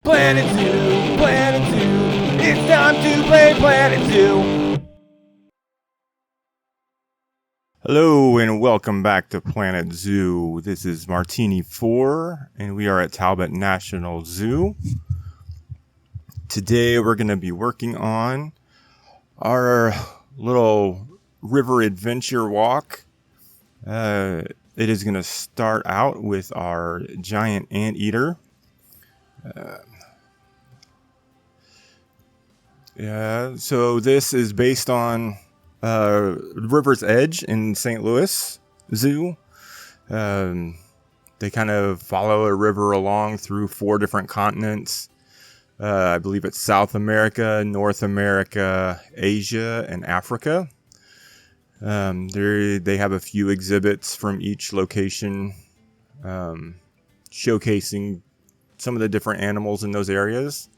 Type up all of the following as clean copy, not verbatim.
Planet Zoo, Planet Zoo, it's time to play Planet Zoo. Hello and welcome back to Planet Zoo. This is Martini 4 and we are at Talbot National Zoo. Today we're going to be working on our little river adventure walk. It is going to start out with our Giant Anteater. So this is based on River's Edge in St. Louis Zoo. They kind of follow a river along through 4 different continents. I believe it's South America, North America, Asia, and Africa. They have a few exhibits from each location, showcasing some of the different animals in those areas.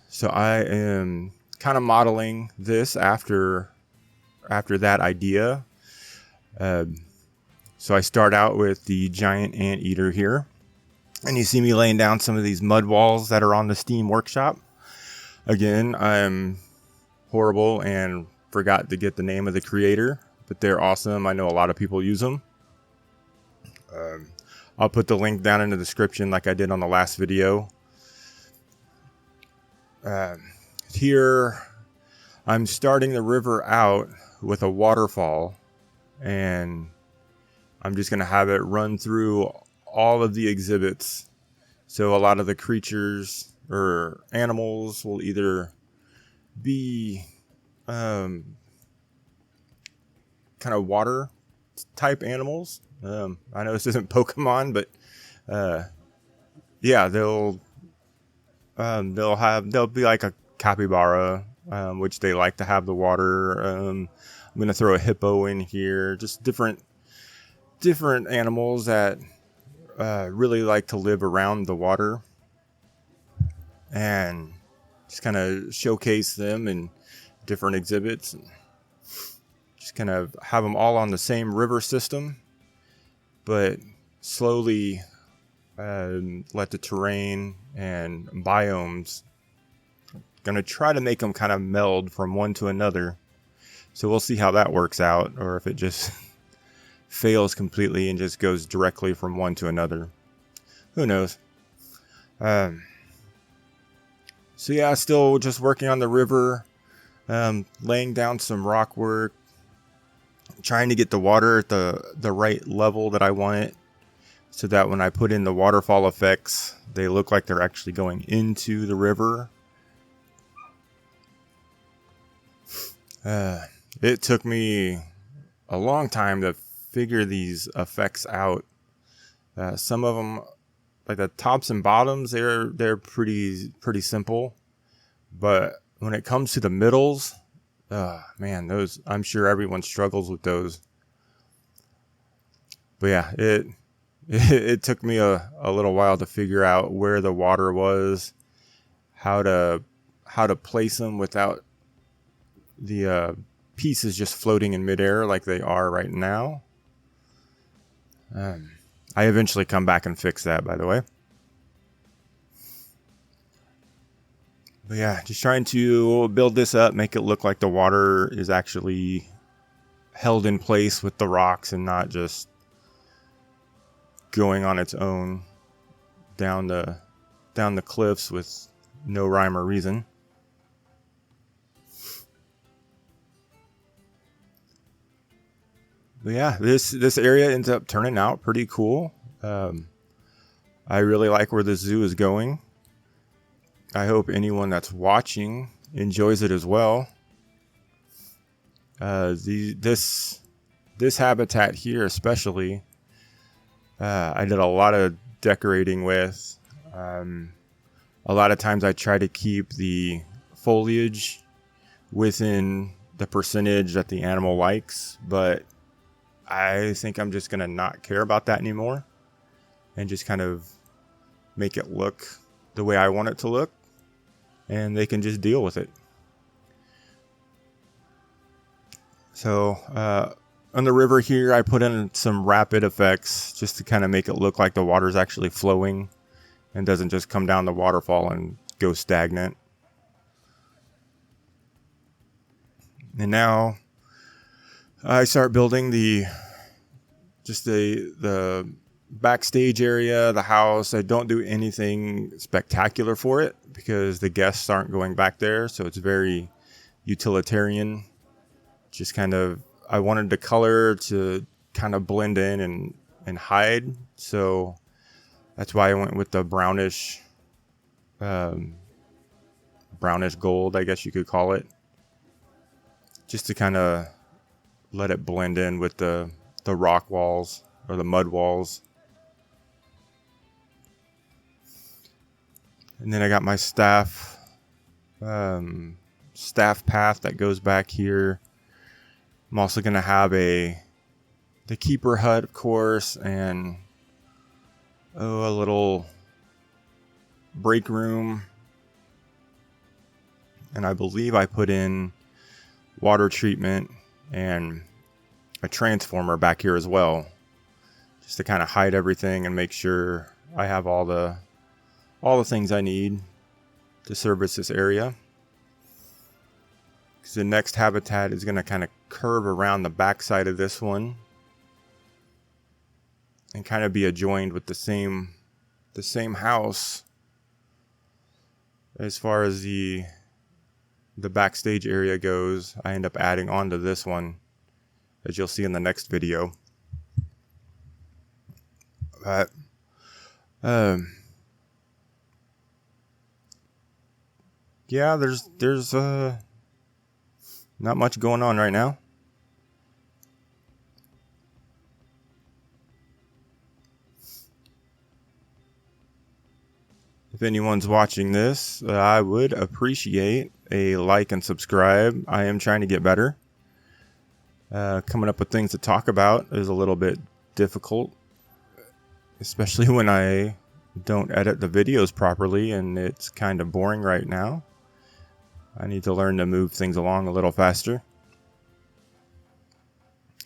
So I am kind of modeling this after that idea. So I start out with the Giant Anteater here. And you see me laying down some of these mud walls that are on the Steam Workshop. Again, I'm horrible and forgot to get the name of the creator, but they're awesome. I know a lot of people use them. I'll put the link down in the description like I did on the last video. Here, I'm starting the river out with a waterfall, and I'm just going to have it run through all of the exhibits. So a lot of the creatures or animals will either be kind of water type animals. I know this isn't Pokemon, but yeah, they'll be like a capybara, which they like to have the water. I'm going to throw a hippo in here, just different animals that really like to live around the water, and just kind of showcase them in different exhibits, and just kind of have them all on the same river system, but slowly let the terrain and biomes, going to try to make them kind of meld from one to another. So we'll see how that works out, or if it just fails completely and just goes directly from one to another. Who knows? So yeah, still just working on the river, laying down some rock work, trying to get the water at the right level that I want it, so that when I put in the waterfall effects, they look like they're actually going into the river. It took me a long time to figure these effects out. Some of them, like the tops and bottoms, they're pretty simple, but when it comes to the middles, man, those, I'm sure everyone struggles with those. But yeah, it took me a little while to figure out where the water was, how to place them without the pieces just floating in midair like they are right now. I eventually come back and fix that, by the way. But yeah, just trying to build this up, make it look like the water is actually held in place with the rocks and not just going on its own down the cliffs with no rhyme or reason. But yeah, this area ends up turning out pretty cool. I really like where the zoo is going. I hope anyone that's watching enjoys it as well. This habitat here especially, I did a lot of decorating with. A lot of times I try to keep the foliage within the percentage that the animal likes, but I think I'm just going to not care about that anymore and just kind of make it look the way I want it to look, and they can just deal with it. So on the river here, I put in some rapid effects just to kind of make it look like the water's actually flowing and doesn't just come down the waterfall and go stagnant. And now I start building the backstage area, the house. I don't do anything spectacular for it because the guests aren't going back there, so it's very utilitarian. Just kind of, I wanted the color to kind of blend in and hide, so that's why I went with the brownish gold, I guess you could call it, just to kind of let it blend in with the rock walls or the mud walls. And then I got my staff path that goes back here. I'm also going to have the keeper hut, of course, and a little break room. And I believe I put in water treatment and a transformer back here as well, just to kind of hide everything and make sure I have all the things I need to service this area. Because the next habitat is going to kind of curve around the backside of this one and kind of be adjoined with the same house. As far as the backstage area goes, I end up adding on to this one, as you'll see in the next video. But yeah, there's not much going on right now. If anyone's watching this, I would appreciate a like and subscribe. I am trying to get better. Coming up with things to talk about is a little bit difficult, especially when I don't edit the videos properly and it's kind of boring right now. I need to learn to move things along a little faster.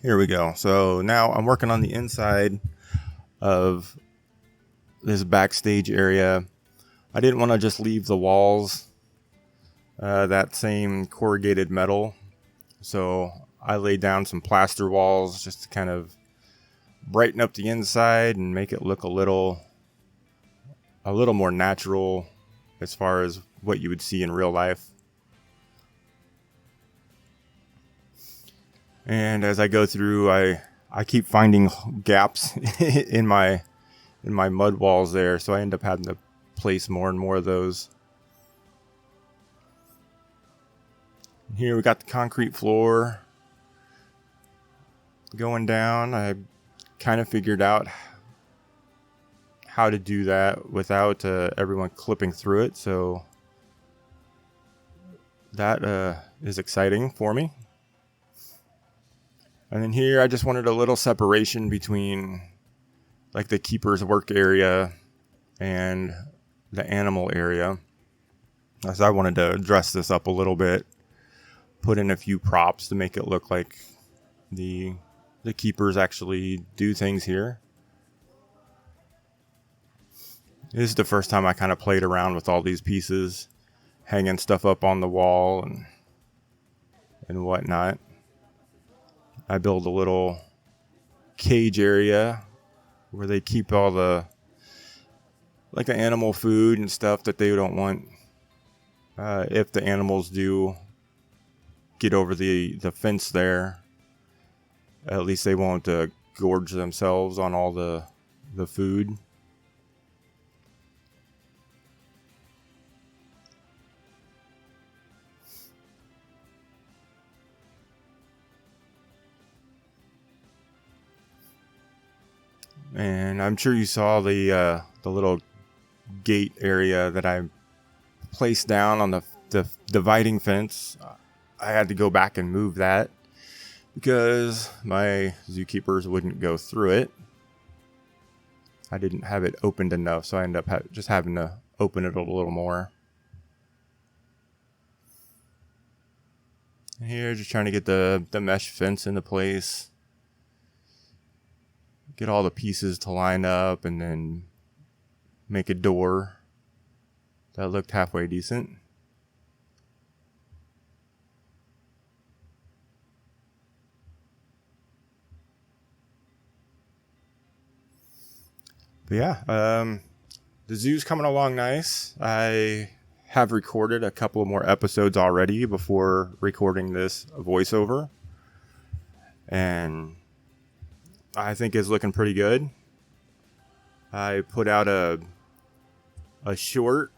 Here we go. So now I'm working on the inside of this backstage area. I didn't want to just leave the walls that same corrugated metal, so I laid down some plaster walls just to kind of brighten up the inside and make it look a little more natural as far as what you would see in real life. And as I go through, I keep finding gaps in my mud walls there, so I end up having to place more and more of those. Here we got the concrete floor going down. I kind of figured out how to do that without everyone clipping through it, so that is exciting for me. And then here I just wanted a little separation between like the keeper's work area and the animal area, as I wanted to dress this up a little bit, put in a few props to make it look like the keepers actually do things here. This is the first time I kind of played around with all these pieces, hanging stuff up on the wall and whatnot. I build a little cage area where they keep all the animal food and stuff that they don't want. If the animals do get over the fence there, at least they won't gorge themselves on all the food. And I'm sure you saw the little gate area that I placed down on the dividing fence. I had to go back and move that because my zookeepers wouldn't go through it. I didn't have it opened enough, so I ended up just having to open it a little more. Here, just trying to get the mesh fence into place. Get all the pieces to line up and then make a door that looked halfway decent. But yeah, the zoo's coming along nice. I have recorded a couple more episodes already before recording this voiceover, and I think it's looking pretty good. I put out a short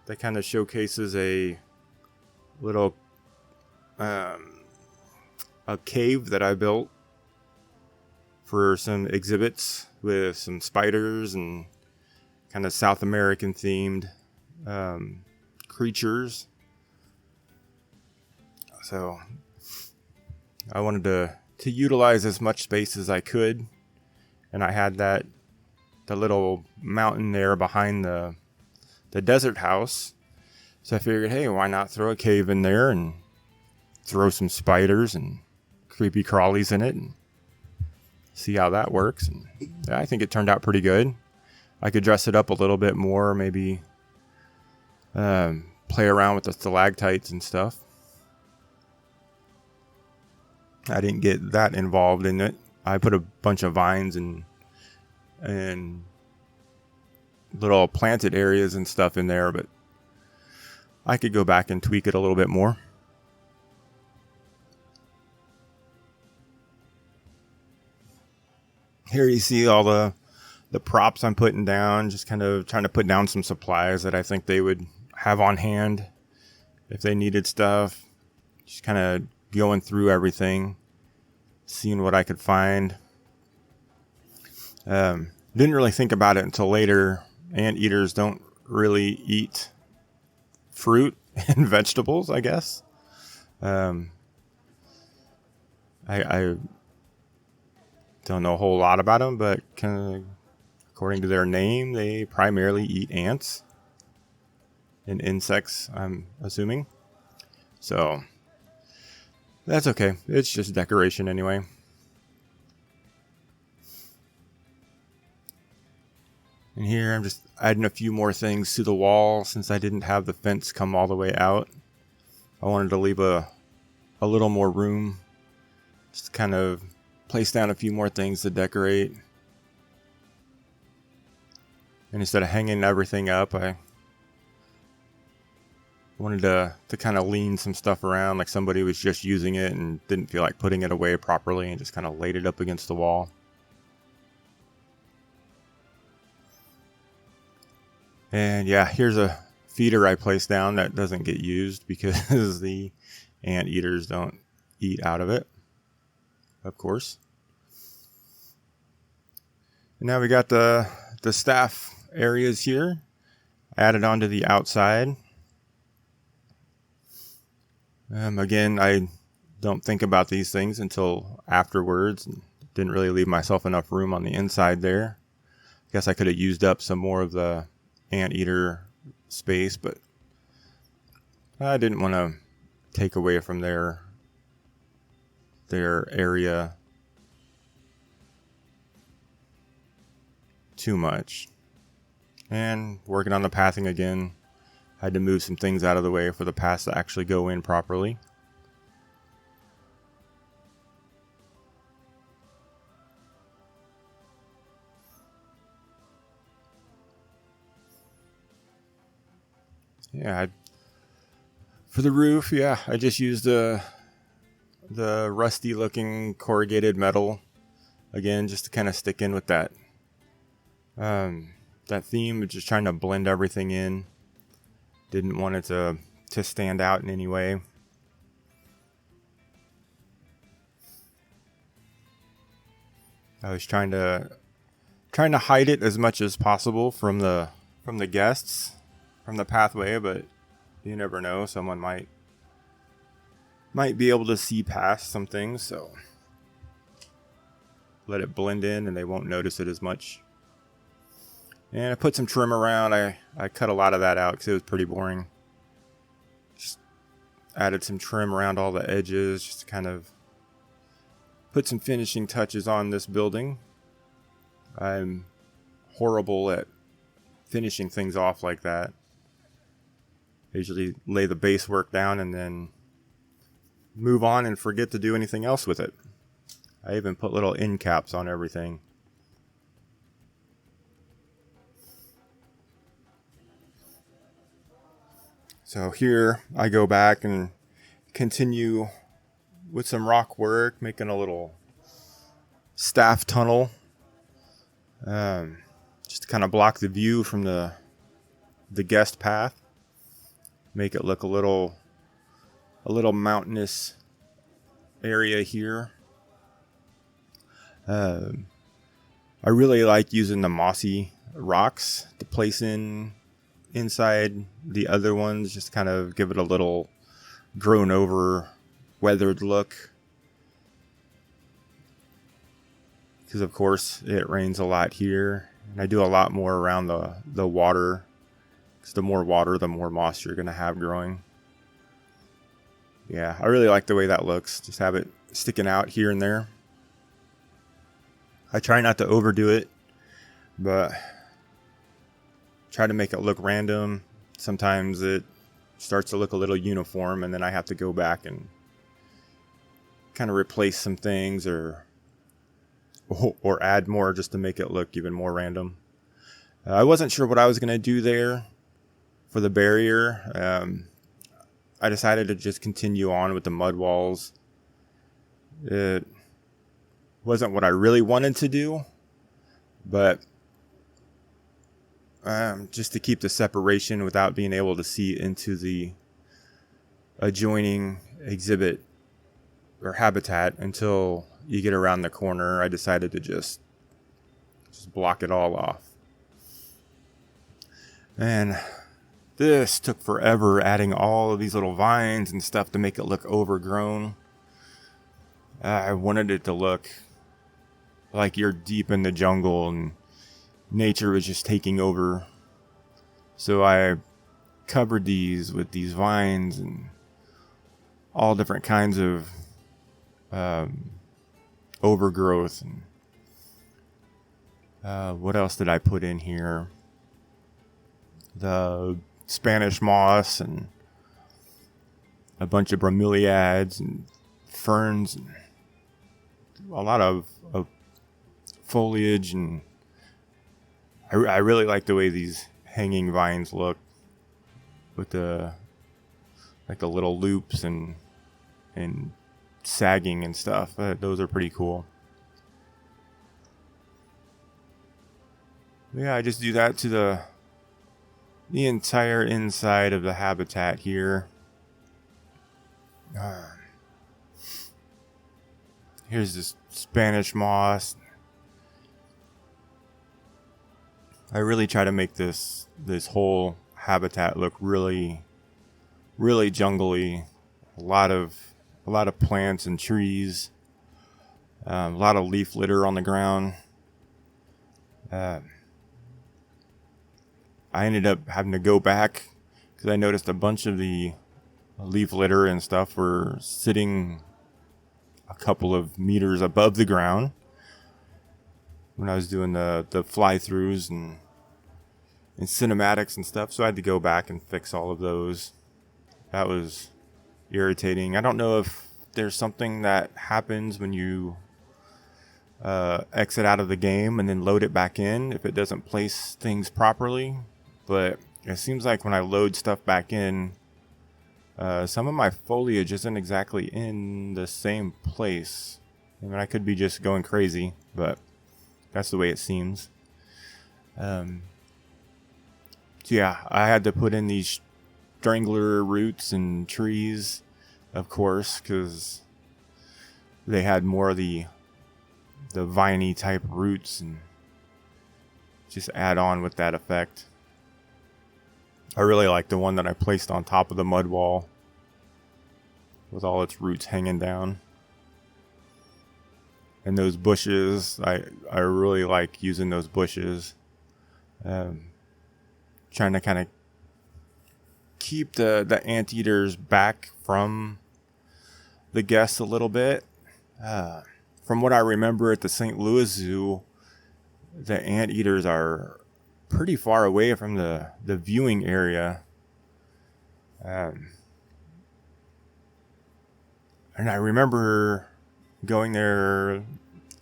that kind of showcases a little a cave that I built for some exhibits with some spiders and kind of South American themed creatures. So I wanted to utilize as much space as I could, and I had the little mountain there behind the desert house. So I figured, hey, why not throw a cave in there and throw some spiders and creepy crawlies in it and see how that works. And I think it turned out pretty good. I could dress it up a little bit more, maybe play around with the stalactites and stuff. I didn't get that involved in it. I put a bunch of vines and little planted areas and stuff in there, but I could go back and tweak it a little bit more. Here you see all the props I'm putting down, just kind of trying to put down some supplies that I think they would have on hand if they needed stuff. Just kind of going through everything, seeing what I could find. Didn't really think about it until later. Anteaters don't really eat fruit and vegetables, I guess. I don't know a whole lot about them, but kind of according to their name, they primarily eat ants and insects, I'm assuming. So that's okay. It's just decoration anyway. And here I'm just adding a few more things to the wall since I didn't have the fence come all the way out. I wanted to leave a little more room, just kind of place down a few more things to decorate. And instead of hanging everything up, I wanted to kind of lean some stuff around, like somebody was just using it and didn't feel like putting it away properly, and just kind of laid it up against the wall. And yeah, here's a feeder I placed down that doesn't get used because the anteaters don't eat out of it, of course. And now we got the staff areas here added onto the outside. Again, I don't think about these things until afterwards, and didn't really leave myself enough room on the inside there. I guess I could have used up some more of the anteater space, but I didn't want to take away from their area too much. And working on the pathing again, I had to move some things out of the way for the paths to actually go in properly. Yeah, for the roof, I just used the rusty looking corrugated metal again, just to kind of stick in with that theme of just trying to blend everything in. Didn't want it to stand out in any way. I was trying to hide it as much as possible from the guests, from the pathway, but you never know, someone might be able to see past some things, so let it blend in and they won't notice it as much. And I put some trim around. I cut a lot of that out because it was pretty boring. Just added some trim around all the edges, just to kind of put some finishing touches on this building. I'm horrible at finishing things off like that. I usually lay the base work down and then move on and forget to do anything else with it. I even put little end caps on everything. So here I go back and continue with some rock work, making a little staff tunnel, just to kind of block the view from the guest path, make it look a little mountainous area here. I really like using the mossy rocks to place inside the other ones, just kind of give it a little grown over, weathered look. Because of course it rains a lot here, and I do a lot more around the water. Because the more water, the more moss you're gonna have growing. Yeah, I really like the way that looks. Just have it sticking out here and there. I try not to overdo it, but try to make it look random. Sometimes it starts to look a little uniform, and then I have to go back and kind of replace some things or add more just to make it look even more random. I wasn't sure what I was going to do there for the barrier. I decided to just continue on with the mud walls. It wasn't what I really wanted to do, but just to keep the separation without being able to see into the adjoining exhibit or habitat until you get around the corner, I decided to just block it all off. And this took forever, adding all of these little vines and stuff to make it look overgrown. I wanted it to look like you're deep in the jungle and nature was just taking over. So I covered these with these vines and all different kinds of overgrowth. And what else did I put in here? The Spanish moss and a bunch of bromeliads and ferns and a lot of foliage, and I really like the way these hanging vines look with the little loops and sagging and stuff. Those are pretty cool. Yeah, I just do that to the entire inside of the habitat here. Here's this Spanish moss. I really try to make this whole habitat look really, really jungly. A lot of plants and trees. A lot of leaf litter on the ground. I ended up having to go back because I noticed a bunch of the leaf litter and stuff were sitting a couple of meters above the ground when I was doing the fly-throughs and cinematics and stuff. So I had to go back and fix all of those. That was irritating. I don't know if there's something that happens when you exit out of the game and then load it back in if it doesn't place things properly. But it seems like when I load stuff back in, some of my foliage isn't exactly in the same place. I mean, I could be just going crazy, but that's the way it seems. So yeah, I had to put in these strangler roots and trees, of course, because they had more of the viney type roots, and just add on with that effect. I really like the one that I placed on top of the mud wall with all its roots hanging down. And those bushes, I really like using those bushes. Trying to kind of keep the anteaters back from the guests a little bit. From what I remember at the St. Louis Zoo, the anteaters are pretty far away from the viewing area. And I remember going there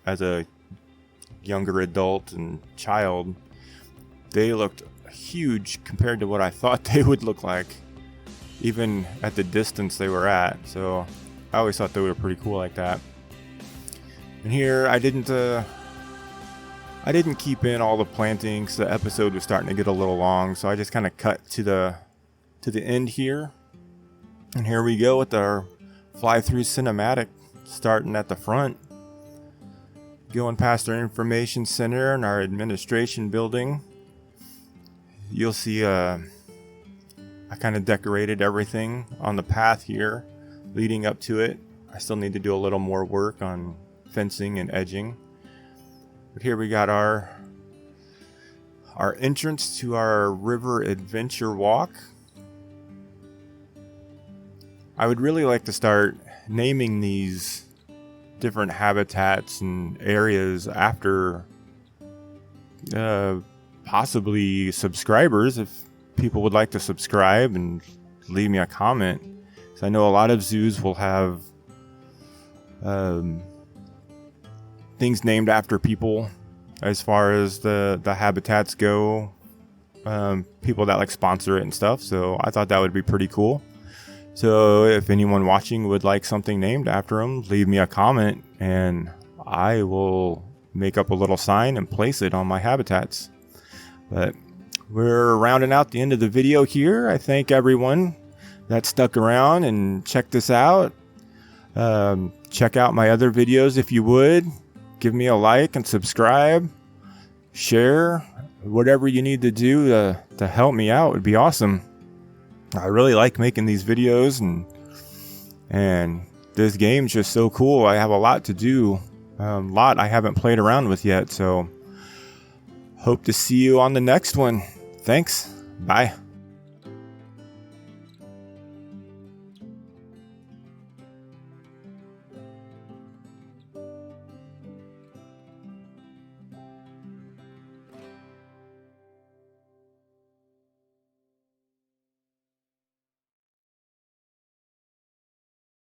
as a younger adult and child. They looked huge compared to what I thought they would look like, even at the distance they were at. So I always thought they were pretty cool like that. And here I didn't keep in all the plantings. The episode was starting to get a little long, so I just kind of cut to the end here. And here we go with our fly-through cinematic starting at the front, going past our information center and our administration building. You'll see I kind of decorated everything on the path here leading up to it. I still need to do a little more work on fencing and edging. But here we got our entrance to our river adventure walk. I would really like to start naming these different habitats and areas after possibly subscribers, if people would like to subscribe and leave me a comment. So I know a lot of zoos will have things named after people as far as the habitats go, people that like sponsor it and stuff. So I thought that would be pretty cool. So if anyone watching would like something named after them, leave me a comment and I will make up a little sign and place it on my habitats. But we're rounding out the end of the video here. I thank everyone that stuck around and checked this out. Check out my other videos if you would. Give me a like and subscribe. Share. Whatever you need to do to help me out would be awesome. I really like making these videos, and this game's just so cool. I have a lot to do. A lot I haven't played around with yet, so hope to see you on the next one. Thanks. Bye.